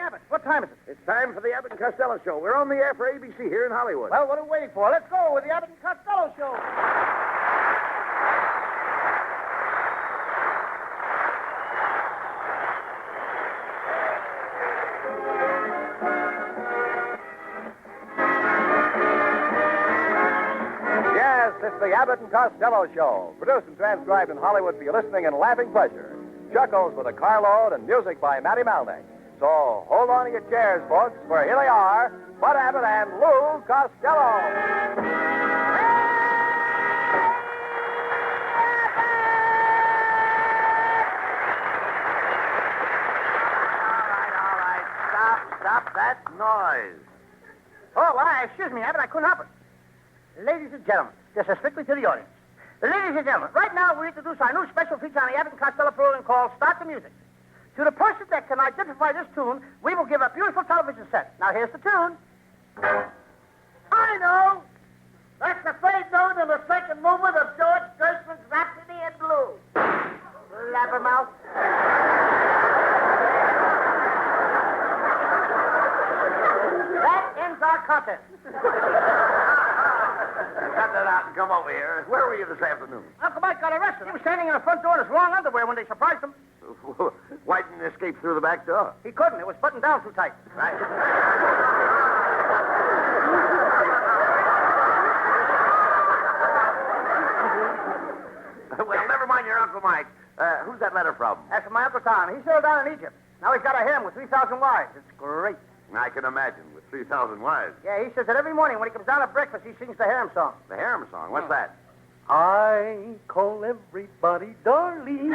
Abbott. What time is it? It's time for the Abbott and Costello Show. We're on the air for ABC here in Hollywood. Well, what are we waiting for? Let's go with the Abbott and Costello Show. Yes, it's the Abbott and Costello Show, produced and transcribed in Hollywood for your listening and laughing pleasure. Chuckles with a carload and music by Matty Malnick. So hold on to your chairs, folks, for here they are, Bud Abbott and Lou Costello. Stop that noise. Oh, excuse me, Abbott. I couldn't help it. Ladies and gentlemen, this is strictly to the audience. Ladies and gentlemen, right now we introduce our new special feature on the Abbott and Costello program called Start the Music. To the person that can identify this tune, we will give a beautiful television set. Now, here's the tune. I know. That's the third note in the second movement of George Gershwin's Rhapsody in Blue. Blabbermouth. That ends our contest. Cut that out and come over here. Where were you this afternoon? Uncle Mike got arrested. He was standing in the front door in his long underwear when they surprised him. Why didn't he escape through the back door? He couldn't. It was buttoned down too tight. Right. Well, never mind your Uncle Mike. Who's that letter from? That's from my Uncle Tom. He's still down in Egypt. Now he's got a harem with 3,000 wives. It's great. I can imagine, with 3,000 wives. Yeah, he says that every morning when he comes down at breakfast, he sings the harem song. The harem song. What's that? I call everybody darling.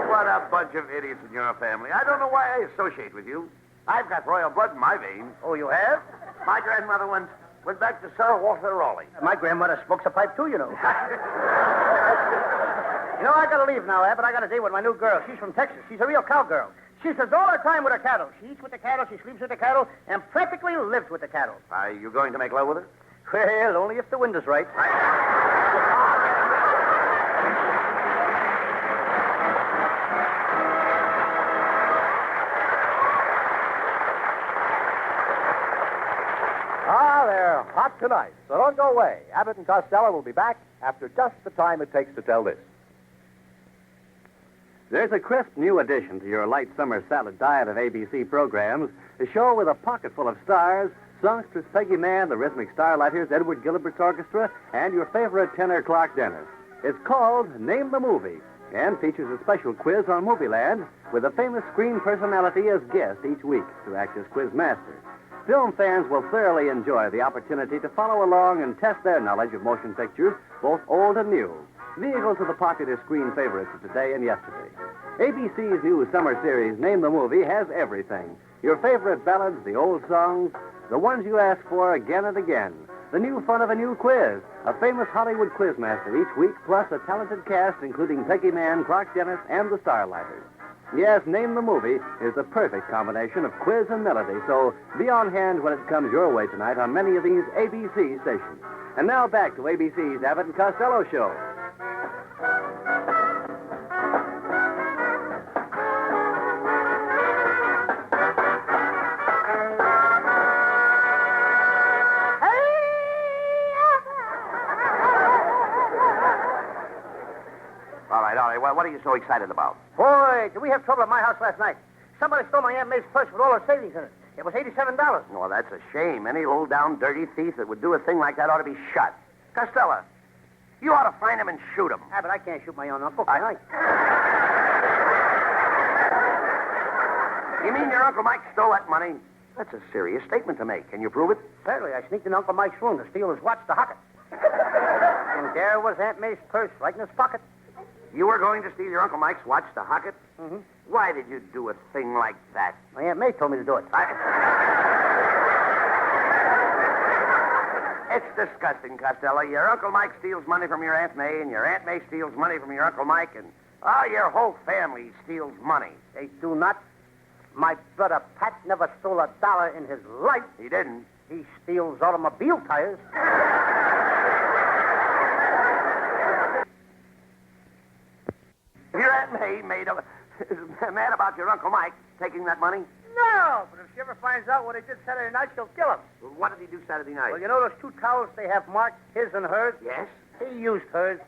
What a bunch of idiots in your family. I don't know why I associate with you. I've got royal blood in my veins. Oh, you have? My grandmother went back to Sir Walter Raleigh. My grandmother smokes a pipe, too, you know. You know, I gotta leave now, Abbott. I got a date with my new girl. She's from Texas. She's a real cowgirl. She spends all her time with her cattle. She eats with the cattle, she sleeps with the cattle, and practically lives with the cattle. Are you going to make love with her? Well, only if the wind is right. They're hot tonight, so don't go away. Abbott and Costello will be back after just the time it takes to tell this. There's a crisp new addition to your light summer salad diet of ABC programs, a show with a pocket full of stars, songstress Peggy Mann, the Rhythmic Starlighters, Edward Gilbert's Orchestra, and your favorite tenor Clark Dennis. It's called Name the Movie and features a special quiz on Movieland with a famous screen personality as guest each week to act as quiz master. Film fans will thoroughly enjoy the opportunity to follow along and test their knowledge of motion pictures, both old and new, vehicles of the popular screen favorites of today and yesterday. ABC's new summer series, Name the Movie, has everything. Your favorite ballads, the old songs, the ones you ask for again and again, the new fun of a new quiz, a famous Hollywood quizmaster each week, plus a talented cast including Peggy Mann, Clark Dennis, and the Starlighters. Yes, Name the Movie is the perfect combination of quiz and melody, so be on hand when it comes your way tonight on many of these ABC stations. And now back to ABC's Abbott and Costello Show. All right. What are you so excited about? Boy, did we have trouble at my house last night. Somebody stole my Aunt May's purse with all her savings in it. It was $87. Well, that's a shame. Any low-down, dirty thief that would do a thing like that ought to be shot. Costello, you ought to find him and shoot him. But I can't shoot my own uncle, can I? You mean your Uncle Mike stole that money? That's a serious statement to make. Can you prove it? Certainly. I sneaked in Uncle Mike's room to steal his watch to hock it. And there was Aunt May's purse right in his pocket. You were going to steal your Uncle Mike's watch to hock it? Mm-hmm. Why did you do a thing like that? My Aunt May told me to do it. It's disgusting, Costello. Your Uncle Mike steals money from your Aunt May, and your Aunt May steals money from your Uncle Mike, and, your whole family steals money. They do not. My brother Pat never stole $1 in his life. He didn't. He steals automobile tires. If your Aunt May is mad about your Uncle Mike taking that money? No, but if she ever finds out what he did Saturday night, she'll kill him. Well, what did he do Saturday night? Well, you know those two towels they have marked his and hers? Yes? He used hers.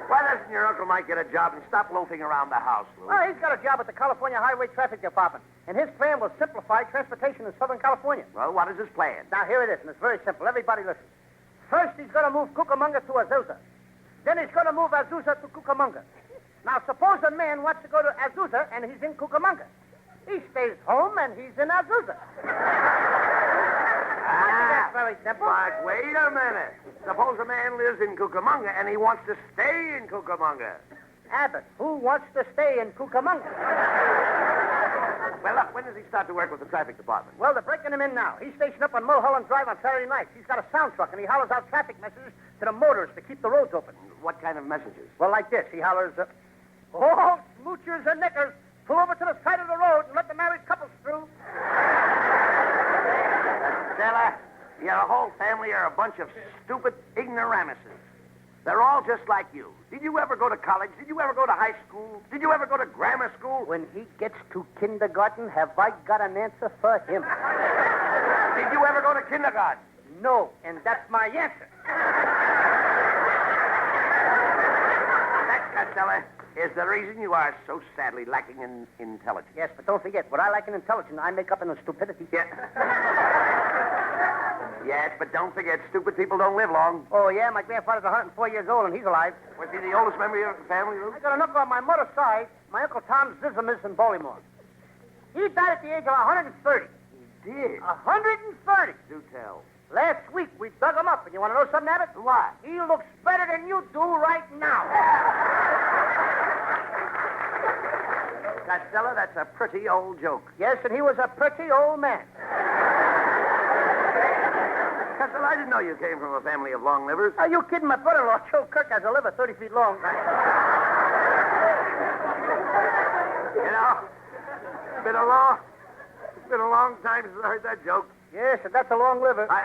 Why doesn't your Uncle Mike get a job and stop loafing around the house, Lou? Well, he's got a job at the California Highway Traffic Department, and his plan will simplify transportation in Southern California. Well, what is his plan? Now, here it is, and it's very simple. Everybody listen. First, he's going to move Cucamonga to Azusa. Then he's going to move Azusa to Cucamonga. Now, suppose a man wants to go to Azusa, and he's in Cucamonga. He stays home, and he's in Azusa. That's very simple. But wait a minute. Suppose a man lives in Cucamonga, and he wants to stay in Cucamonga. Abbott, who wants to stay in Cucamonga? Well, look, when does he start to work with the traffic department? Well, they're breaking him in now. He's stationed up on Mulholland Drive on Saturday nights. He's got a sound truck, and he hollers out traffic messages to the motorists to keep the roads open. What kind of messages? Well, like this. He hollers, oh, smoochers and knickers, pull over to the side of the road and let the married couples through. Stella, your whole family are a bunch of stupid ignoramuses. They're all just like you. Did you ever go to college? Did you ever go to high school? Did you ever go to grammar school? When he gets to kindergarten, have I got an answer for him? Did you ever go to kindergarten? No, and that's my answer. That, Costello, is the reason you are so sadly lacking in intelligence. Yes, but don't forget, what I lack in intelligence, I make up in stupidity. Yeah. Yes, but don't forget, stupid people don't live long. Oh, yeah? My grandfather's 104 years old, and he's alive. Was he the oldest member of your family, Lou? I got an uncle on my mother's side. My Uncle Tom Zizzimus in Baltimore. He died at the age of 130. He did? 130. Do tell. Last week, we dug him up, and you want to know something, Abbott? What? He looks better than you do right now. Costello, that's a pretty old joke. Yes, and he was a pretty old man. Costello, I didn't know you came from a family of long livers. Are you kidding? My brother-in-law, Joe Kirk, has a liver 30 feet long. You know, it's been a long time since I heard that joke. Yes, and that's a long liver. I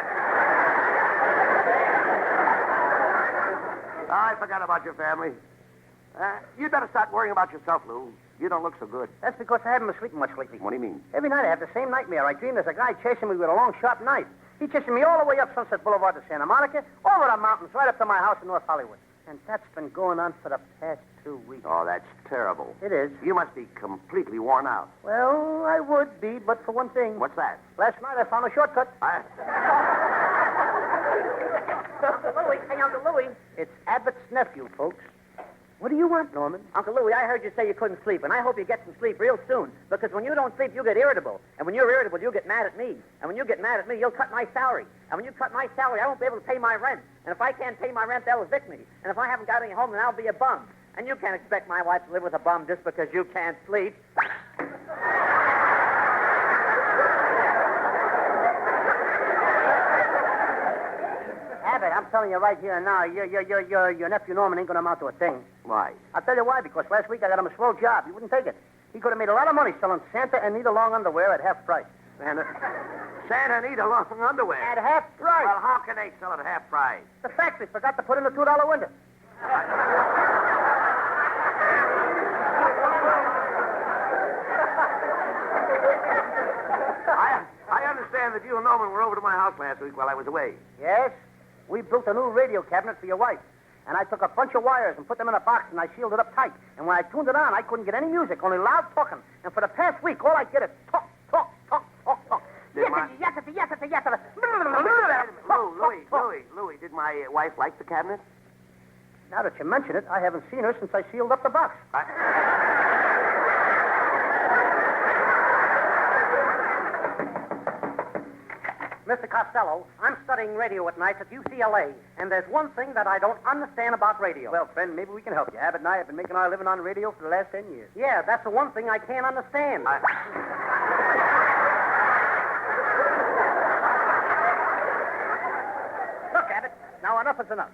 forgot about your family. You'd better start worrying about yourself, Lou. You don't look so good. That's because I haven't been sleeping much lately. What do you mean? Every night I have the same nightmare. I dream there's a guy chasing me with a long, sharp knife. He's chasing me all the way up Sunset Boulevard to Santa Monica, over the mountains, right up to my house in North Hollywood. And that's been going on for the past 2 weeks. Oh, that's terrible. It is. You must be completely worn out. Well, I would be, but for one thing. What's that? Last night I found a shortcut. Louie, hey, Uncle Louie. It's Abbott's nephew, folks. What do you want, Norman? Uncle Louie, I heard you say you couldn't sleep, and I hope you get some sleep real soon, because when you don't sleep, you get irritable. And when you're irritable, you get mad at me. And when you get mad at me, you'll cut my salary. And when you cut my salary, I won't be able to pay my rent. And if I can't pay my rent, they'll evict me. And if I haven't got any home, then I'll be a bum. And you can't expect my wife to live with a bum just because you can't sleep. Abbott, I'm telling you right here and now, your nephew Norman ain't going to amount to a thing. Why? I'll tell you why, because last week I got him a swell job. He wouldn't take it. He could have made a lot of money selling Santa and Nita long underwear at half price. And Santa and Nita long underwear. At half price. Well, how can they sell it at half price? The factory forgot to put in a $2 window. I understand that you and Norman were over to my house last week while I was away. Yes? We built a new radio cabinet for your wife. And I took a bunch of wires and put them in a box, and I sealed it up tight. And when I tuned it on, I couldn't get any music, only loud talking. And for the past week, all I get is talk. Louie, did my wife like the cabinet? Now that you mention it, I haven't seen her since I sealed up the box. Mr. Costello, I'm studying radio at night at UCLA, and there's one thing that I don't understand about radio. Well, friend, maybe we can help you. Abbott and I have been making our living on radio for the last 10 years. Yeah, that's the one thing I can't understand. Look, Abbott, now enough is enough.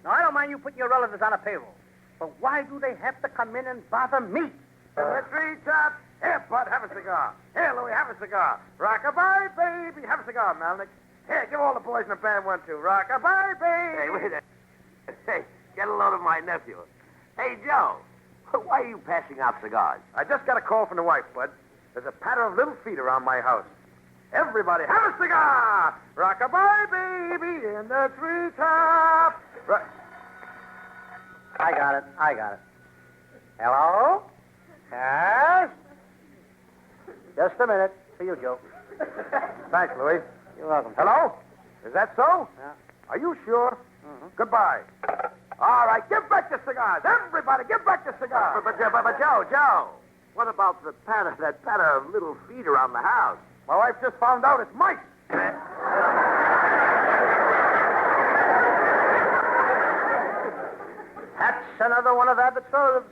Now, I don't mind you putting your relatives on a payroll, but why do they have to come in and bother me? The treetops. Here, Bud, have a cigar. Here, Louie, have a cigar. Rock-a-bye, baby. Have a cigar, Melnick. Here, give all the boys in the band one, too. Rock-a-bye, baby. Hey, wait a minute. Hey, Get a load of my nephew. Hey, Joe, why are you passing out cigars? I just got a call from the wife, Bud. There's a patter of little feet around my house. Everybody, have a cigar! Rock-a-bye, baby, in the treetop. I got it. Hello? Yes? Just a minute. For you, Joe. Thanks, Louis. You're welcome. Hello? Is that so? Yeah. Are you sure? Mm-hmm. Goodbye. All right, give back the cigars. Everybody, give back the cigars. But Joe, what about that patter of little feet around the house? My wife just found out it's mice. That's another one of Abbott's oaths.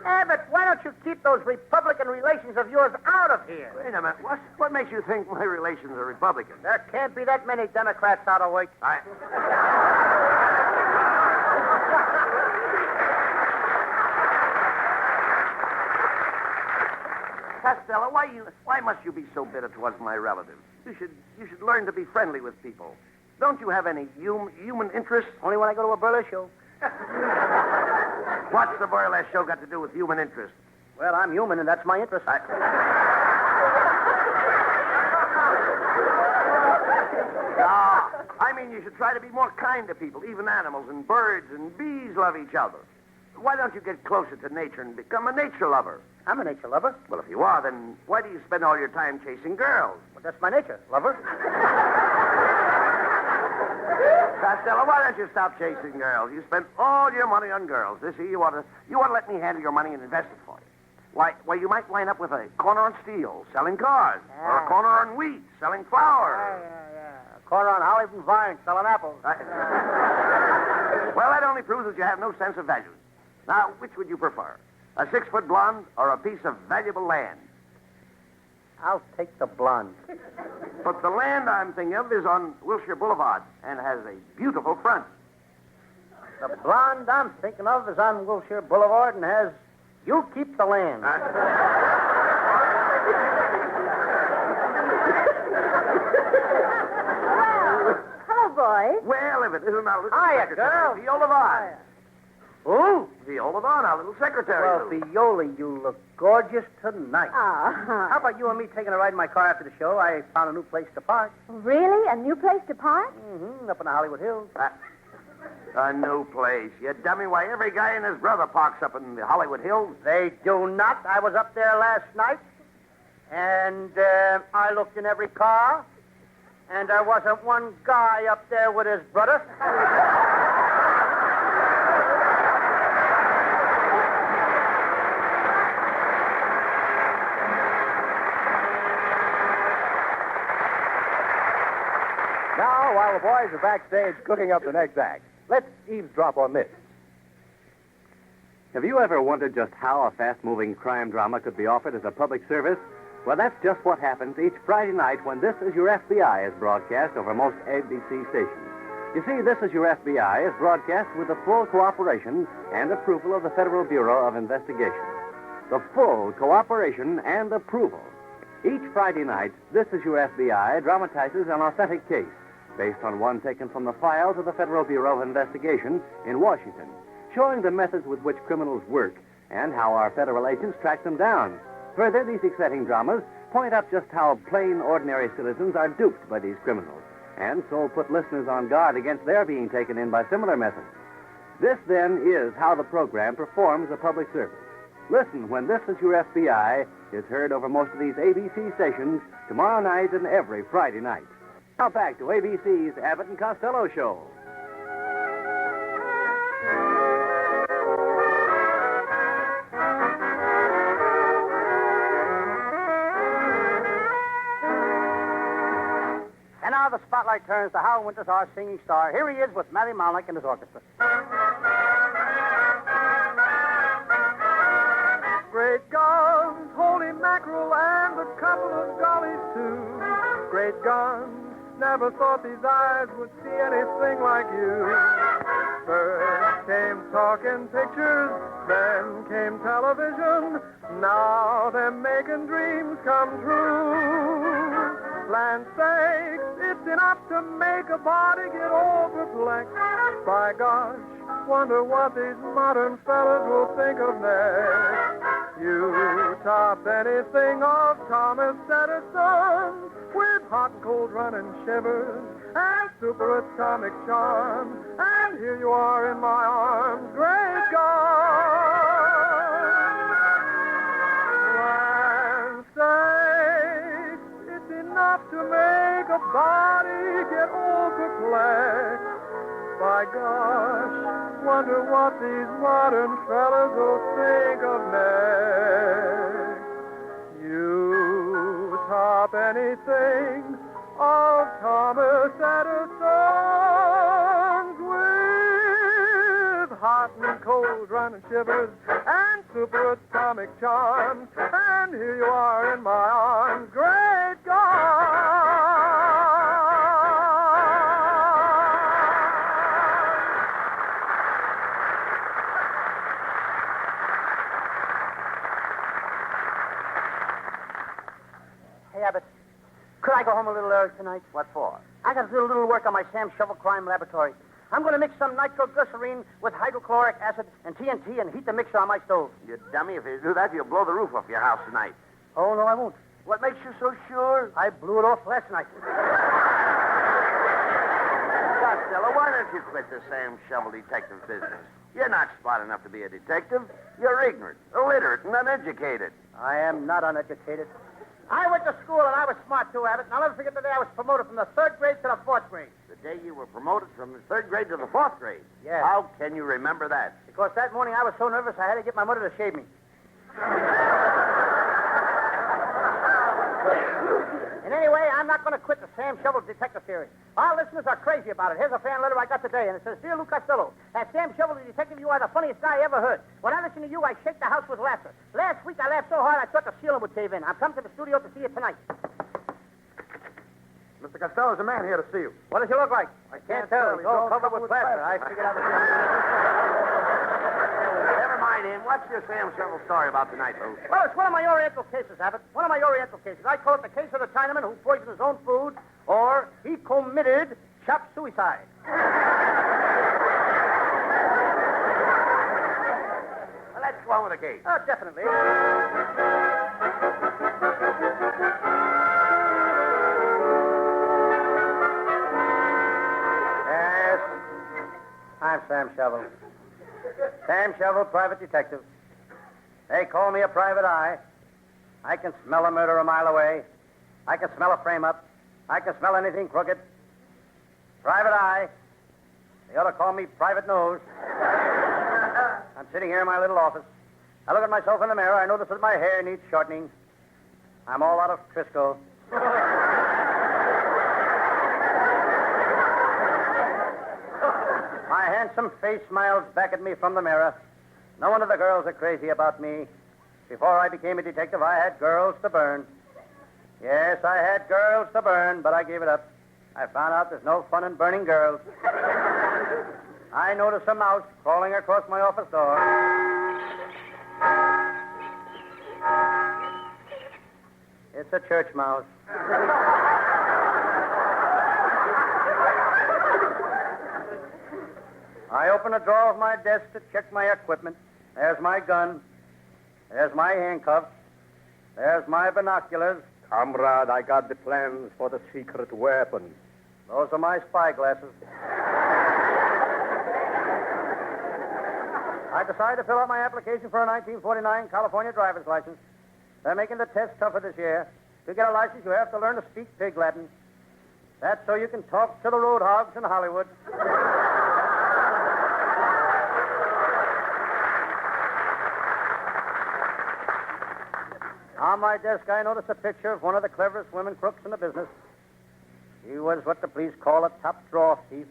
Abbott, why don't you keep those Republican relations of yours out of here? Wait a minute. What makes you think my relations are Republican? There can't be that many Democrats out of work. Costello, why must you be so bitter towards my relatives? You should learn to be friendly with people. Don't you have any human interest? Only when I go to a burlesque show. What's the burlesque show got to do with human interest? Well, I'm human, and that's my interest. No, I mean you should try to be more kind to people. Even animals and birds and bees love each other. Why don't you get closer to nature and become a nature lover? I'm a nature lover. Well, if you are, then why do you spend all your time chasing girls? Well, that's my nature, lover. Costello, why don't you stop chasing girls? You spend all your money on girls. This year, you want to let me handle your money and invest it for you. Why, you might wind up with a corner on steel, selling cars, or a corner on wheat, selling flour. Yeah. A corner on Hollywood and Vine, selling apples. Well, that only proves that you have no sense of value. Now, which would you prefer? A 6-foot blonde or a piece of valuable land? I'll take the blonde. But the land I'm thinking of is on Wilshire Boulevard and has a beautiful front. The blonde I'm thinking of is on Wilshire Boulevard and has You Keep the Land. Hello, boys. Well, if it isn't our little Hiya, secretary, girl. Viola Vaughn. Who? Viola Vaughn, our little secretary. Well, Viola, you look gorgeous tonight. How Oh. about you and me taking a ride in my car after the show? I found a new place to park. Really? A new place to park? Mm-hmm, up in the Hollywood Hills. A new place. You dummy. Why, every guy and his brother parks up in the Hollywood Hills. They do not. I was up there last night, and I looked in every car, and there wasn't one guy up there with his brother. Now, while the boys are backstage cooking up the next act, let's eavesdrop on this. Have you ever wondered just how a fast-moving crime drama could be offered as a public service? Well, that's just what happens each Friday night when This Is Your FBI is broadcast over most ABC stations. You see, This Is Your FBI is broadcast with the full cooperation and approval of the Federal Bureau of Investigation. The full cooperation and approval. Each Friday night, This Is Your FBI dramatizes an authentic case based on one taken from the files of the Federal Bureau of Investigation in Washington, showing the methods with which criminals work and how our federal agents track them down. Further, these exciting dramas point out just how plain, ordinary citizens are duped by these criminals, and so put listeners on guard against their being taken in by similar methods. This, then, is how the program performs a public service. Listen when This Is Your FBI is heard over most of these ABC stations tomorrow night and every Friday night. Now back to ABC's Abbott and Costello Show. And now the spotlight turns to Hal Winters, our singing star. Here he is with Matty Malnick and his orchestra. Great guns, holy mackerel, and a couple of dollies, too. Great guns, never thought these eyes would see anything like you. First came talking pictures, then came television. Now they're making dreams come true. Land sakes, it's enough to make a body get all perplexed. By gosh, Wonder what these modern fellas will think of next. You top anything of Thomas Edison with hot and cold running shivers and superatomic charm. And here you are in my arms, great God. And say, it's enough to make a body get all perplexed. By gosh, wonder what these modern fellas will think of next. You top anything of Thomas Edison's with hot and cold running shivers and superatomic charms. And here you are in my arms, great God. Hey, Abbott, could I go home a little early tonight? What for? I got to do a little work on my Sam Shovel Crime Laboratory. I'm going to mix some nitroglycerine with hydrochloric acid and TNT and heat the mixture on my stove. You dummy. If you do that, you'll blow the roof off your house tonight. Oh, no, I won't. What makes you so sure? I blew it off last night. Costello, why don't you quit the Sam Shovel detective business? You're not smart enough to be a detective. You're ignorant, illiterate, and uneducated. I am not uneducated. I went to school and I was smart too, Abbott. And I'll never forget the day I was promoted from the 3rd grade to the 4th grade. The day you were promoted from the 3rd grade to the 4th grade? Yeah. How can you remember that? Because that morning I was so nervous I had to get my mother to shave me. And anyway, I'm not going to quit the Sam Shovel detective theory. Our listeners are crazy about it. Here's a fan letter I got today, and it says, Dear Lou Costello, as Sam Shovel the detective, you are the funniest guy I ever heard. When I listen to you, I shake the house with laughter. Last week I laughed so hard I thought the ceiling would cave in. I'm coming to the studio to see you tonight. Mr. Costello, there's a man here to see you. What does he look like? I Can't tell. He's all covered with plaster. I figured out Never mind him. What's your Sam Shovel story about tonight, Lou? Well, it's one of my Oriental cases, Abbott. One of my Oriental cases. I call it the case of the Chinaman who poisoned his own food, or he committed chop suicide. Well, let's go on with the case. Oh, definitely. Yes, I'm Sam Shovel. Sam Shovel, private detective. They call me a private eye. I can smell a murder a mile away. I can smell a frame-up. I can smell anything crooked. Private eye. They ought to call me private nose. I'm sitting here in my little office. I look at myself in the mirror. I notice that my hair needs shortening. I'm all out of Crisco. My handsome face smiles back at me from the mirror. No wonder the girls are crazy about me. Before I became a detective, I had girls to burn. Yes, I had girls to burn, but I gave it up. I found out there's no fun in burning girls. I noticed a mouse crawling across my office door. It's a church mouse. I open a drawer of my desk to check my equipment. There's my gun. There's my handcuffs. There's my binoculars. Comrade, I got the plans for the secret weapon. Those are my spy glasses. I decided to fill out my application for a 1949 California driver's license. They're making the test tougher this year. To get a license, you have to learn to speak pig Latin. That's so you can talk to the road hogs in Hollywood. On my desk, I noticed a picture of one of the cleverest women crooks in the business. She was what the police call a top drawer thief.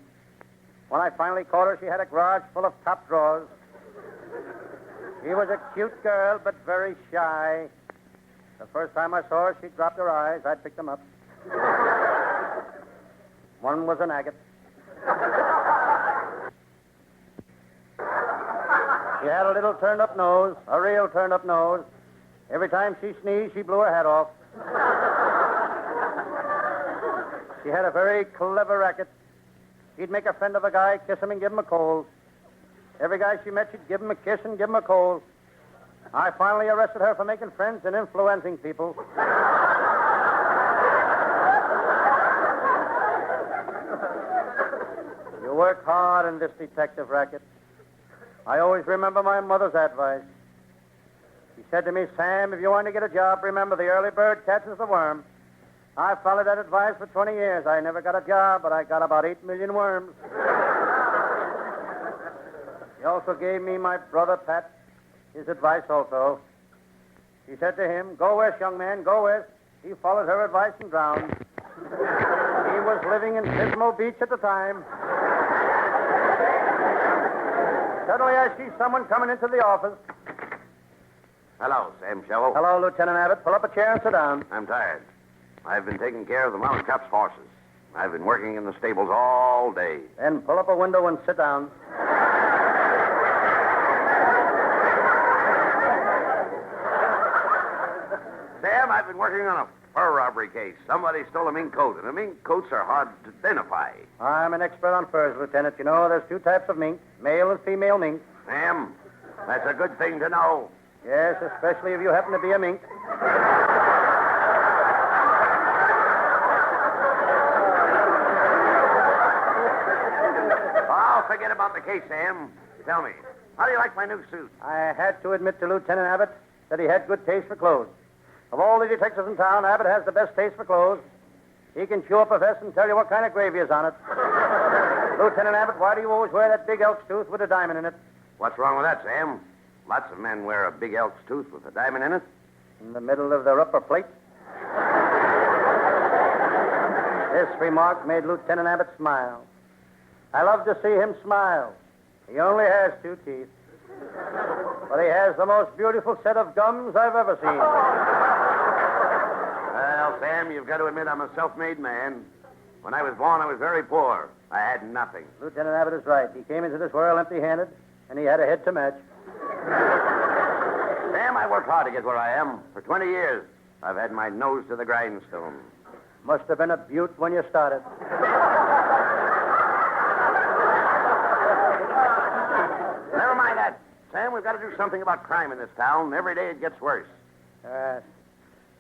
When I finally caught her, she had a garage full of top drawers. She was a cute girl, but very shy. The first time I saw her, she dropped her eyes. I picked them up. One was an agate. She had a little turned-up nose, a real turned-up nose. Every time she sneezed, she blew her hat off. She had a very clever racket. She'd make a friend of a guy, kiss him, and give him a cold. Every guy she met, she'd give him a kiss and give him a cold. I finally arrested her for making friends and influencing people. You work hard in this detective racket. I always remember my mother's advice. She said to me, Sam, if you want to get a job, remember the early bird catches the worm. I followed that advice for 20 years. I never got a job, but I got about 8 million worms. She also gave me my brother Pat his advice also. She said to him, go west, young man, go west. He followed her advice and drowned. He was living in Pismo Beach at the time. Suddenly I see someone coming into the office. Hello, Sam Shovel. Hello, Lieutenant Abbott. Pull up a chair and sit down. I'm tired. I've been taking care of the mountain cop's horses. I've been working in the stables all day. Then pull up a window and sit down. Sam, I've been working on a fur robbery case. Somebody stole a mink coat, and the mink coats are hard to identify. I'm an expert on furs, Lieutenant. You know, there's 2 types of mink, male and female mink. Sam, that's a good thing to know. Yes, especially if you happen to be a mink. Oh, forget about the case, Sam. Tell me, how do you like my new suit? I had to admit to Lieutenant Abbott that he had good taste for clothes. Of all the detectives in town, Abbott has the best taste for clothes. He can chew up a vest and tell you what kind of gravy is on it. Lieutenant Abbott, why do you always wear that big elk's tooth with a diamond in it? What's wrong with that, Sam? Lots of men wear a big elk's tooth with a diamond in it. In the middle of their upper plate? This remark made Lieutenant Abbott smile. I love to see him smile. He only has 2 teeth. But he has the most beautiful set of gums I've ever seen. Well, Sam, you've got to admit I'm a self-made man. When I was born, I was very poor. I had nothing. Lieutenant Abbott is right. He came into this world empty-handed, and he had a head to match. Sam, I worked hard to get where I am. For 20 years, I've had my nose to the grindstone. Must have been a beaut when you started. Never mind that. Sam, we've got to do something about crime in this town. Every day it gets worse.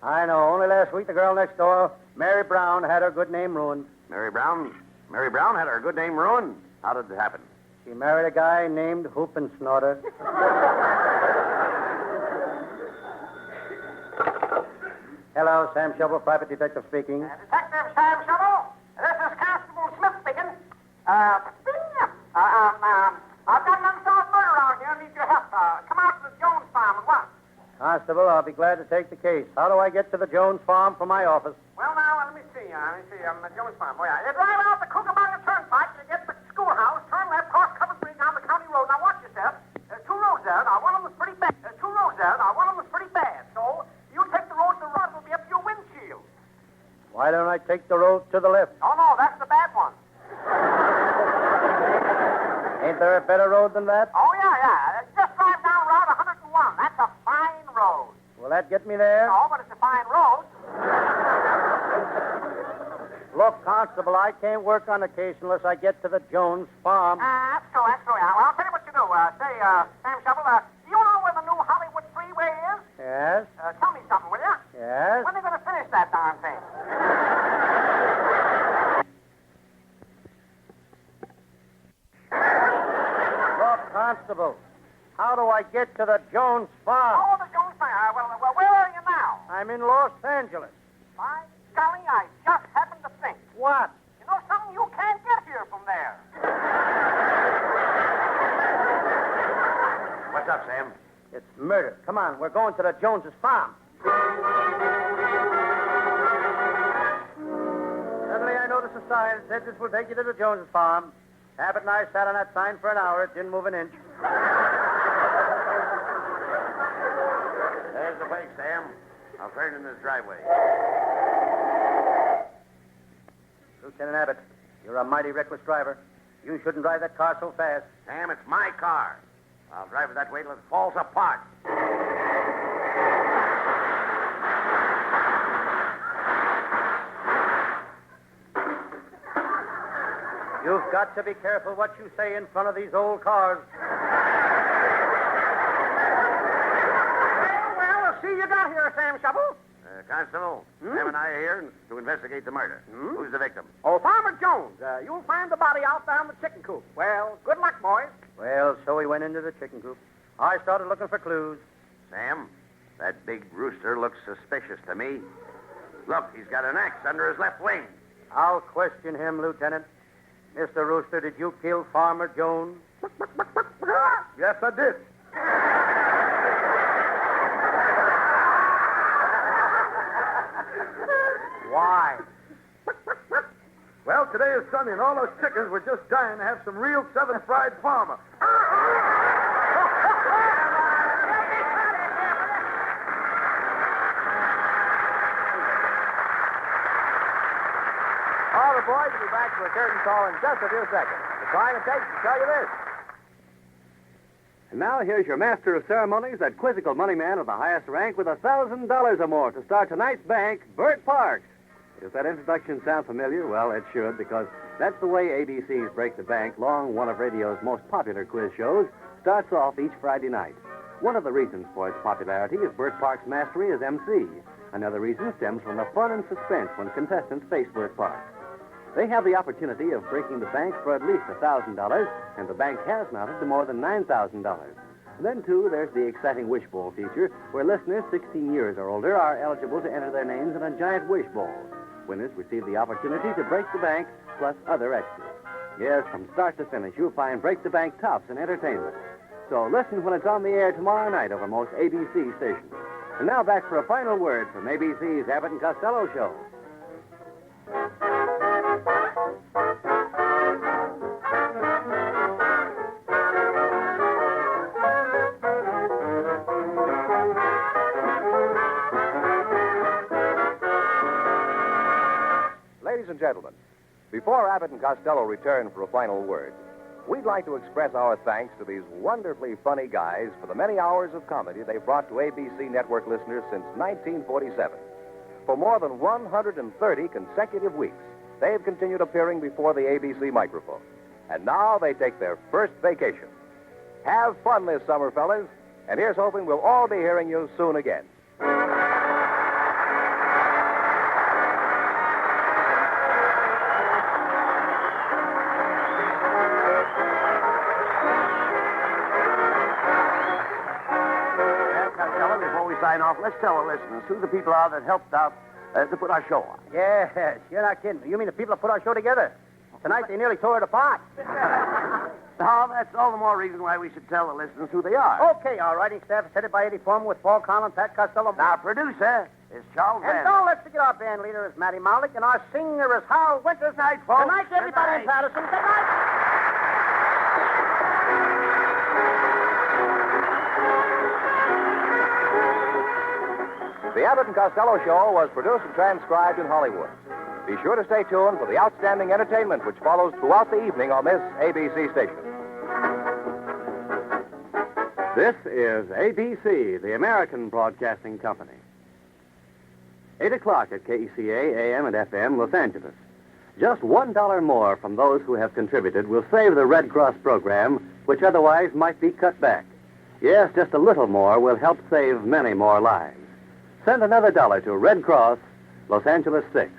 I know. Only last week, the girl next door, Mary Brown, had her good name ruined. Mary Brown? Mary Brown had her good name ruined? How did it happen? She married a guy named Hoop and Snorter. Hello, Sam Shovel, private detective speaking. Detective Sam Shovel, this is Constable Smith speaking. I've got an unsolved murder around here. I need your help. Come out to the Jones farm at once. Constable, I'll be glad to take the case. How do I get to the Jones farm from my office? Well, now, let me see. The Jones farm. Oh, yeah. You drive out the Cucamonga Turnpike, you get to the schoolhouse, turn left, cross Covered Bridge down the county road. Now, watch yourself. There's 2 roads there. Now, one of them is pretty bad. So, you take the road to the right, it'll be up to your windshield. Why don't I take the road to the left? Oh, no, that's the bad one. Ain't there a better road than that? Oh, yeah. Just drive down Route 101. That's a fine road. Will that get me there? No, but it's a fine road. Look, Constable, I can't work on the case unless I get to the Jones farm. That's true. Yeah. Well, I'll tell you what you do. Sam Shovel, do you know where the new Hollywood Freeway is? Yes? Tell me something, will you? Yes? When are they going to finish that darn thing? Look, Constable, how do I get to the Jones farm? Oh, the Jones thing. Well, where are you now? I'm in Los Angeles. By golly, I just happened to think. What? You know something? You can't get here from there. What's up, Sam? It's murder. Come on, we're going to the Joneses' farm. Suddenly I noticed a sign that said this will take you to the Joneses' farm. Abbott and I sat on that sign for an hour. It didn't move an inch. There's the place, Sam. I'll turn in this driveway. Lieutenant Abbott, you're a mighty reckless driver. You shouldn't drive that car so fast. Sam, it's my car. I'll drive it that way till it falls apart. You've got to be careful what you say in front of these old cars. Constable. Sam and I are here to investigate the murder. Who's the victim? Oh, Farmer Jones. You'll find the body out there in the chicken coop. Well, good luck, boys. Well, so we went into the chicken coop. I started looking for clues. Sam, that big rooster looks suspicious to me. Look, he's got an axe under his left wing. I'll question him, Lieutenant. Mr. Rooster, did you kill Farmer Jones? Yes, I did. Why? Well, today is Sunday, and all those chickens were just dying to have some real Southern fried farmer. All the boys will be back for a curtain call in just a few seconds. The time it takes to tell you this. And now here's your master of ceremonies, that quizzical money man of the highest rank with $1,000 or more to start tonight's bank, Bert Parks. Does that introduction sound familiar? Well, it should, because that's the way ABC's Break the Bank, long one of radio's most popular quiz shows, starts off each Friday night. One of the reasons for its popularity is Bert Parks' mastery as MC. Another reason stems from the fun and suspense when contestants face Bert Parks. They have the opportunity of breaking the bank for at least $1,000, and the bank has mounted to more than $9,000. Then, too, there's the exciting wishbowl feature, where listeners 16 years or older are eligible to enter their names in a giant wishbowl. Winners receive the opportunity to break the bank, plus other extras. Yes, from start to finish, you'll find Break the Bank tops in entertainment. So listen when it's on the air tomorrow night over most ABC stations. And now back for a final word from ABC's Abbott and Costello Show. Ladies and gentlemen, before Abbott and Costello return for a final word, we'd like to express our thanks to these wonderfully funny guys for the many hours of comedy they've brought to ABC network listeners since 1947. For more than 130 consecutive weeks, they've continued appearing before the ABC microphone. And now they take their first vacation. Have fun this summer, fellas, and here's hoping we'll all be hearing you soon again. Before we sign off, let's tell the listeners who the people are that helped out to put our show on. Yes, you're not kidding. You mean the people that put our show together? Tonight they nearly tore it apart. No, that's all the more reason why we should tell the listeners who they are. Okay, our writing staff is headed by Eddie Foreman with Paul Collins, Pat Costello. Our producer is Charles And Van. don't let's forget our band leader is Matty Malik, and our singer is Hal Winters. Night, folks. Good night, everybody in Patterson. Good night. The Abbott and Costello Show was produced and transcribed in Hollywood. Be sure to stay tuned for the outstanding entertainment which follows throughout the evening on this ABC station. This is ABC, the American Broadcasting Company. 8 o'clock at KECA, AM and FM, Los Angeles. Just $1 more from those who have contributed will save the Red Cross program, which otherwise might be cut back. Yes, just a little more will help save many more lives. Send another $1 to Red Cross, Los Angeles 6.